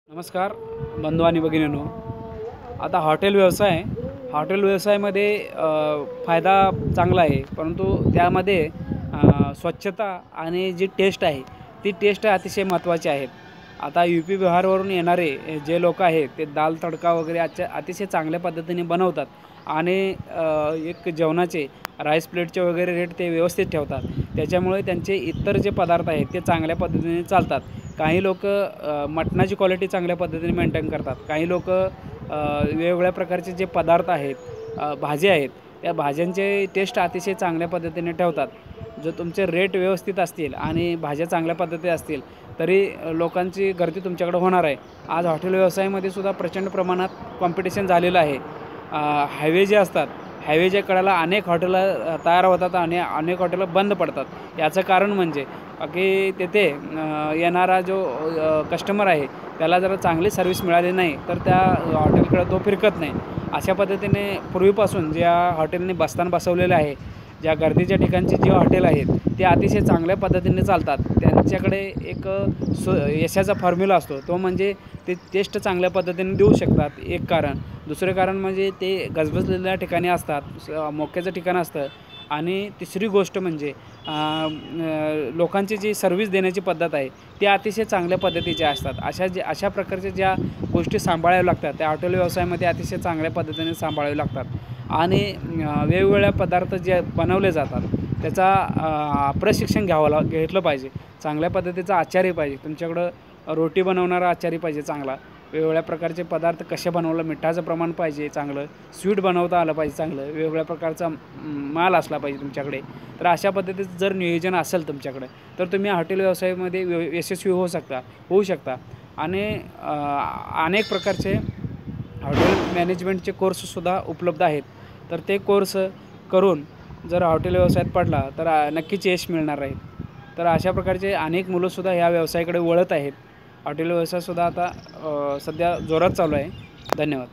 नमस्कार बंधू आणि भगिनींनो, आता हॉटेल व्यवसायामध्ये फायदा चांगला आहे, परंतु त्यामध्ये स्वच्छता आणि जी टेस्ट आहे ती टेस्ट अतिशय महत्त्वाची आहेत. आता UP बिहारवरून येणारे जे लोक आहेत ते दाल तडका वगैरे अतिशय चांगल्या पद्धतीने बनवतात आणि एक जेवणाचे राईस प्लेटचे वगैरे रेट ते व्यवस्थित ठेवतात. त्याच्यामुळे त्यांचे इतर जे पदार्थ आहेत ते चांगल्या पद्धतीने चालतात. काही लोक मटणाची क्वालिटी चांगल्या पद्धतीने मेंटेन करतात. काही लोक वेगवेगळ्या प्रकारचे जे पदार्थ आहेत, भाज्या आहेत, त्या भाज्यांचे टेस्ट अतिशय चांगल्या पद्धतीने ठेवतात. जर तुमचे रेट व्यवस्थित असतील आणि भाज्या चांगल्या पद्धती असतील तरी लोकांची गर्दी तुमच्याकडे होणार आहे. आज हॉटेल व्यवसायामध्ये सुद्धा प्रचंड प्रमाणात कॉम्पिटिशन झालेलं आहे. हायवे जे असतात, हायवेच्या कडेला अनेक हॉटेलं तयार होतात आणि अनेक हॉटेलं बंद पडतात. याचं कारण म्हणजे की तेथे येणारा जो कस्टमर आहे त्याला जर चांगली सर्व्हिस मिळाली नाही तर त्या हॉटेलकडे तो फिरकत नाही. अशा पद्धतीने पूर्वीपासून ज्या हॉटेलने बस्तान बसवलेलं आहे, ज्या गर्दीच्या ठिकाणची जी हॉटेल आहेत ते अतिशय चांगल्या पद्धतीने चालतात. त्यांच्याकडे एक यशाचा फॉर्म्युला असतो, तो म्हणजे ते टेस्ट चांगल्या पद्धतीने देऊ शकतात, एक कारण. दुसरं कारण म्हणजे ते गजबजलेल्या ठिकाणी असतात, मोक्याचं ठिकाण असतं. आणि तिसरी गोष्ट म्हणजे लोकांची जी सर्व्हिस देण्याची पद्धत आहे ती अतिशय चांगल्या पद्धतीच्या असतात. अशा प्रकारच्या ज्या गोष्टी सांभाळाव्या लागतात त्या हॉटेल व्यवसायामध्ये अतिशय चांगल्या पद्धतीने सांभाळाव्या लागतात. आणि वेगवेगळ्या पदार्थ जे बनवले जातात त्याचा प्रशिक्षण घेतलं पाहिजे. चांगल्या पद्धतीचा आचारी पाहिजे. तुमच्याकडं रोटी बनवणारा आचारी पाहिजे चांगला. वेगवेगळ्या प्रकारचे पदार्थ कसे बनवलं, मिठाचं प्रमाण पाहिजे चांगलं, स्वीट बनवता आलं पाहिजे चांगलं, वेगवेगळ्या प्रकारचा माल असला पाहिजे तुमच्याकडे. तर अशा पद्धतीचं जर नियोजन असेल तुमच्याकडे तर तुम्ही हॉटेल व्यवसायामध्ये यशस्वी होऊ शकता. आणि अनेक प्रकारचे हॉटेल मॅनेजमेंटचे कोर्ससुद्धा उपलब्ध आहेत. तर ते कोर्स करून जर हॉटेल व्यवसायात पडला तर नक्कीच यश मिळणार आहे. तर अशा प्रकारचे अनेक मुलंसुद्धा ह्या व्यवसायाकडे वळत आहेत. हॉटेल व्यवसायसुद्धा आता सध्या जोरात चालू आहे. धन्यवाद.